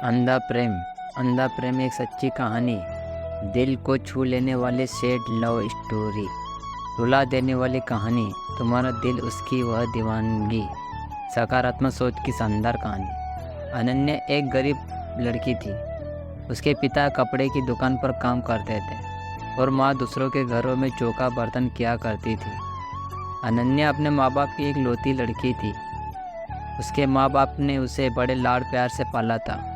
अंधा प्रेम एक सच्ची कहानी, दिल को छू लेने वाली सैड लव स्टोरी, रुला देने वाली कहानी, तुम्हारा दिल उसकी वह दीवानगी, सकारात्मक सोच की शानदार कहानी। अनन्या एक गरीब लड़की थी। उसके पिता कपड़े की दुकान पर काम करते थे और माँ दूसरों के घरों में चौका बर्तन किया करती थी। अनन्या अपने माँ बाप की एक लौती लड़की थी। उसके माँ बाप ने उसे बड़े लाड़ प्यार से पाला था।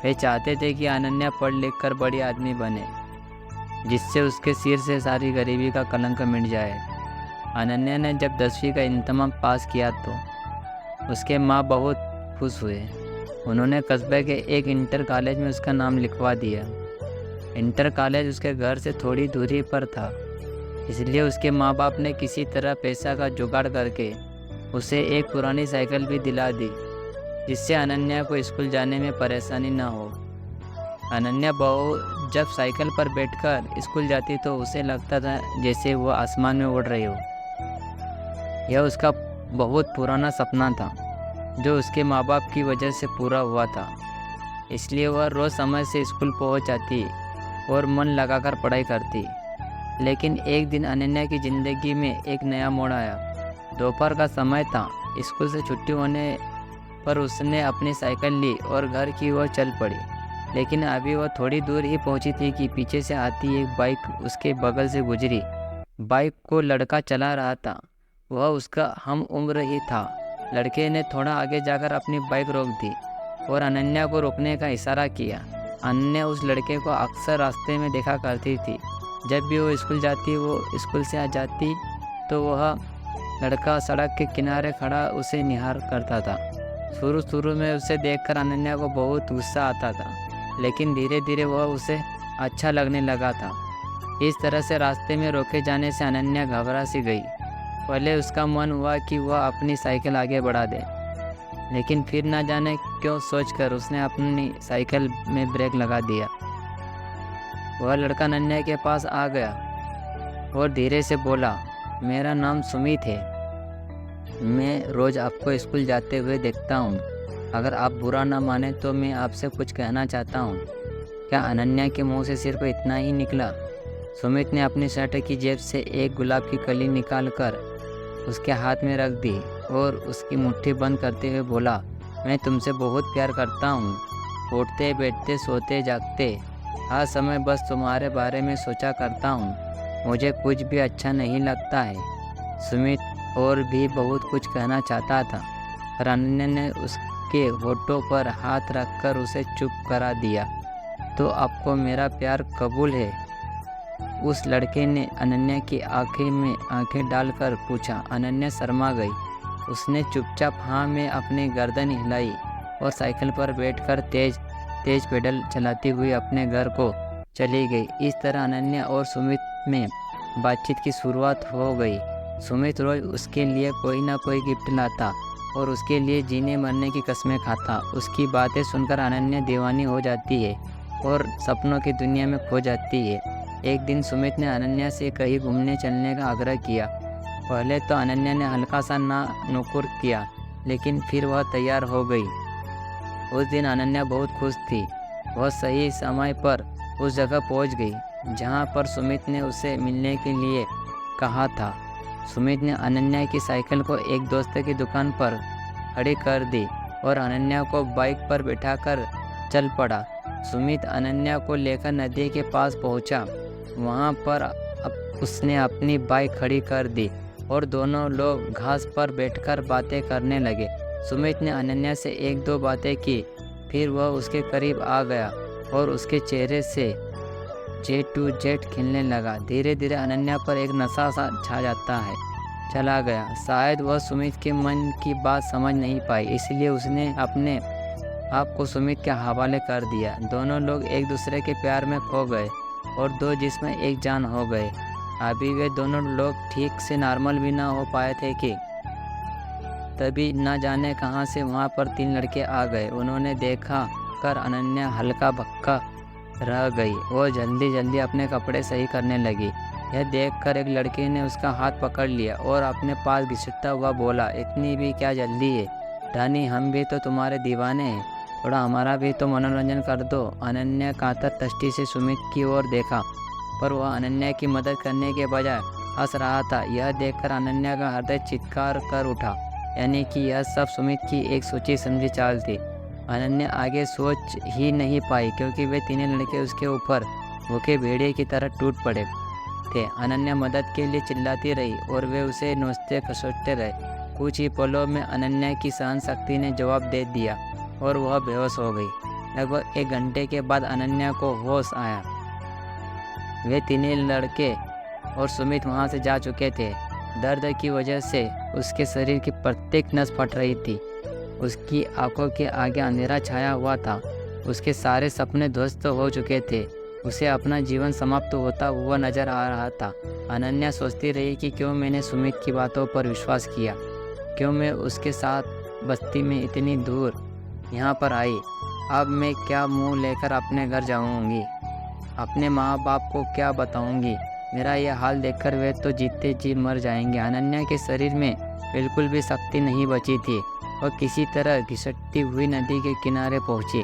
वे चाहते थे कि अनन्या पढ़ लिख कर बड़ी आदमी बने, जिससे उसके सिर से सारी गरीबी का कलंक मिट जाए। अनन्या ने जब 10वीं का इंतज़ाम पास किया तो उसके माँ बहुत खुश हुए। उन्होंने कस्बे के एक इंटर कॉलेज में उसका नाम लिखवा दिया। इंटर कॉलेज उसके घर से थोड़ी दूरी पर था, इसलिए उसके माँ बाप ने किसी तरह पैसा का जुगाड़ करके उसे एक पुरानी साइकिल भी दिला दी, जिससे अनन्या को स्कूल जाने में परेशानी न हो। अनन्या बहू जब साइकिल पर बैठकर स्कूल जाती तो उसे लगता था जैसे वो आसमान में उड़ रही हो। यह उसका बहुत पुराना सपना था, जो उसके माँ बाप की वजह से पूरा हुआ था। इसलिए वह रोज़ समय से स्कूल पहुँच जाती और मन लगाकर पढ़ाई करती। लेकिन एक दिन अनन्या की ज़िंदगी में एक नया मोड़ आया। दोपहर का समय था। स्कूल से छुट्टी होने पर उसने अपनी साइकिल ली और घर की ओर चल पड़ी। लेकिन अभी वह थोड़ी दूर ही पहुंची थी कि पीछे से आती एक बाइक उसके बगल से गुजरी। बाइक को लड़का चला रहा था। वह उसका हम उम्र ही था। लड़के ने थोड़ा आगे जाकर अपनी बाइक रोक दी और अनन्या को रोकने का इशारा किया। अनन्या उस लड़के को अक्सर रास्ते में देखा करती थी। जब भी वो स्कूल जाती, वो स्कूल से आ जाती तो वह लड़का सड़क के किनारे खड़ा उसे निहार करता था। शुरू में उसे देखकर अनन्या को बहुत गुस्सा आता था, लेकिन धीरे धीरे वह उसे अच्छा लगने लगा था। इस तरह से रास्ते में रोके जाने से अनन्या घबरा सी गई। पहले उसका मन हुआ कि वह अपनी साइकिल आगे बढ़ा दे, लेकिन फिर न जाने क्यों सोचकर उसने अपनी साइकिल में ब्रेक लगा दिया। वह लड़का अनन्या के पास आ गया और धीरे से बोला, मेरा नाम सुमित है। मैं रोज़ आपको स्कूल जाते हुए देखता हूँ। अगर आप बुरा ना माने तो मैं आपसे कुछ कहना चाहता हूँ। क्या अनन्या के मुंह से सिर्फ इतना ही निकला? सुमित ने अपनी शर्ट की जेब से एक गुलाब की कली निकालकर उसके हाथ में रख दी और उसकी मुट्ठी बंद करते हुए बोला, मैं तुमसे बहुत प्यार करता हूँ। उठते बैठते सोते जागते हर समय बस तुम्हारे बारे में सोचा करता हूँ। मुझे कुछ भी अच्छा नहीं लगता है। सुमित और भी बहुत कुछ कहना चाहता था, पर अनन्या ने उसके होठों पर हाथ रखकर उसे चुप करा दिया। तो आपको मेरा प्यार कबूल है? उस लड़के ने अनन्या की आंखें में आंखें डालकर पूछा। अनन्या शर्मा गई। उसने चुपचाप हाँ में अपनी गर्दन हिलाई और साइकिल पर बैठकर तेज तेज पेडल चलाती हुई अपने घर को चली गई। इस तरह अनन्या और सुमित में बातचीत की शुरुआत हो गई। सुमित रोज उसके लिए कोई ना कोई गिफ्ट लाता और उसके लिए जीने मरने की कस्में खाता। उसकी बातें सुनकर अनन्या दीवानी हो जाती है और सपनों की दुनिया में खो जाती है। एक दिन सुमित ने अनन्या से कहीं घूमने चलने का आग्रह किया। पहले तो अनन्या ने हल्का सा ना नुकुर किया, लेकिन फिर वह तैयार हो गई। उस दिन अनन्या बहुत खुश थी। वह सही समय पर उस जगह पहुंच गई जहां पर सुमित ने उसे मिलने के लिए कहा था। सुमित ने अनन्या की साइकिल को एक दोस्त की दुकान पर खड़ी कर दी और अनन्या को बाइक पर बिठाकर चल पड़ा। सुमित अनन्या को लेकर नदी के पास पहुंचा। वहां पर उसने अपनी बाइक खड़ी कर दी और दोनों लोग घास पर बैठकर बातें करने लगे। सुमित ने अनन्या से एक दो बातें की, फिर वह उसके करीब आ गया और उसके चेहरे से जेट टू जेट खिलने लगा। धीरे धीरे अनन्या पर एक नशा सा छा जाता है चला गया। शायद वह सुमित के मन की बात समझ नहीं पाई, इसलिए उसने अपने आप को सुमित के हवाले कर दिया। दोनों लोग एक दूसरे के प्यार में खो गए और दो जिस्म एक जान हो गए। अभी वे दोनों लोग ठीक से नॉर्मल भी ना हो पाए थे कि तभी न जाने कहाँ से वहाँ पर 3 लड़के आ गए। उन्होंने देखा कर अनन्या हल्का भक्का रह गई और जल्दी जल्दी अपने कपड़े सही करने लगी। यह देखकर एक लड़के ने उसका हाथ पकड़ लिया और अपने पास घिसटता हुआ बोला, इतनी भी क्या जल्दी है रानी, हम भी तो तुम्हारे दीवाने हैं। थोड़ा हमारा भी तो मनोरंजन कर दो। अनन्या कातर दृष्टि से सुमित की ओर देखा, पर वह अनन्या की मदद करने के बजाय हंस रहा था। यह देखकर अनन्या का हृदय चित्कार कर उठा, यानी कि यह सब सुमित की एक सोची समझी चाल थी। अनन्या आगे सोच ही नहीं पाई, क्योंकि वे तीनों लड़के उसके ऊपर भूखे भेड़िए की तरह टूट पड़े थे। अनन्या मदद के लिए चिल्लाती रही और वे उसे नोचते खसोटते रहे। कुछ ही पलों में अनन्या की सहन शक्ति ने जवाब दे दिया और वह बेहोश हो गई। लगभग 1 घंटे के बाद अनन्या को होश आया। वे तीनों लड़के और सुमित वहाँ से जा चुके थे। दर्द की वजह से उसके शरीर की प्रत्येक नस फट रही थी। उसकी आंखों के आगे अंधेरा छाया हुआ था। उसके सारे सपने ध्वस्त हो चुके थे। उसे अपना जीवन समाप्त होता हुआ नजर आ रहा था। अनन्या सोचती रही कि क्यों मैंने सुमित की बातों पर विश्वास किया, क्यों मैं उसके साथ बस्ती में इतनी दूर यहाँ पर आई। अब मैं क्या मुंह लेकर अपने घर जाऊँगी, अपने माँ बाप को क्या बताऊँगी। मेरा यह हाल देखकर वे तो जीते जी मर जाएंगे। अनन्या के शरीर में बिल्कुल भी शक्ति नहीं बची थी। वह किसी तरह घिसटती हुई नदी के किनारे पहुंची।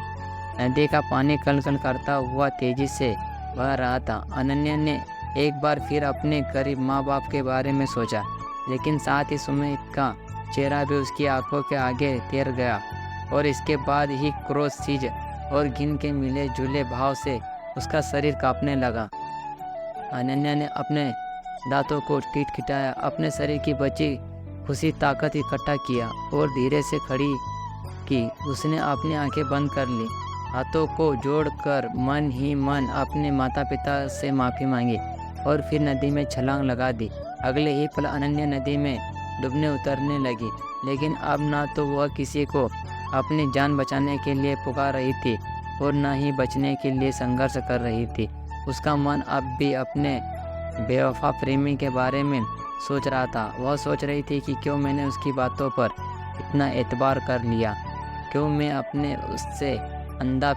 नदी का पानी कलकल करता हुआ तेजी से बह रहा था। अनन्या ने एक बार फिर अपने गरीब माँ बाप के बारे में सोचा, लेकिन साथ ही सुमित का चेहरा भी उसकी आंखों के आगे तैर गया और इसके बाद ही क्रोध, सीज और घिन के मिले जुले भाव से उसका शरीर कांपने लगा। अनन्या ने अपने दांतों को किटकिटाया, अपने शरीर की बची खुशी ताकत इकट्ठा किया और धीरे से खड़ी की। उसने अपनी आंखें बंद कर ली, हाथों को जोड़कर मन ही मन अपने माता पिता से माफ़ी मांगी और फिर नदी में छलांग लगा दी। अगले ही पल अनन्या नदी में डूबने उतरने लगी, लेकिन अब ना तो वह किसी को अपनी जान बचाने के लिए पुकार रही थी और न ही बचने के लिए संघर्ष कर रही थी। उसका मन अब भी अपने बेवफा प्रेमी के बारे में सोच रहा था। वह सोच रही थी कि क्यों मैंने उसकी बातों पर इतना एतबार कर लिया, क्यों मैं अपने उससे अंधा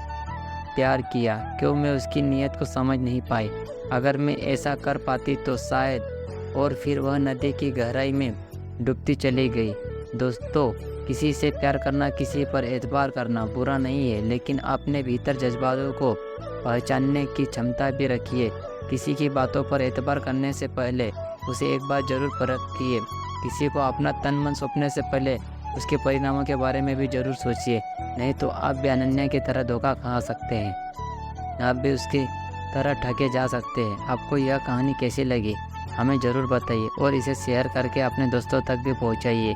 प्यार किया, क्यों मैं उसकी नीयत को समझ नहीं पाई। अगर मैं ऐसा कर पाती तो शायद। और फिर वह नदी की गहराई में डूबती चली गई। दोस्तों, किसी से प्यार करना, किसी पर एतबार करना बुरा नहीं है, लेकिन अपने भीतर जज्बातों को पहचानने की क्षमता भी रखिए। किसी की बातों पर एतबार करने से पहले उसे एक बार ज़रूर परखिए। किसी को अपना तन मन सौंपने से पहले उसके परिणामों के बारे में भी ज़रूर सोचिए, नहीं तो आप भी अनन्या की तरह धोखा खा सकते हैं। आप भी उसकी तरह ठगे जा सकते हैं। आपको यह कहानी कैसी लगी हमें ज़रूर बताइए और इसे शेयर करके अपने दोस्तों तक भी पहुंचाइए।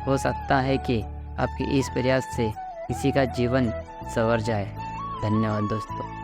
हो सकता है कि आपके इस प्रयास से किसी का जीवन संवर जाए। धन्यवाद दोस्तों।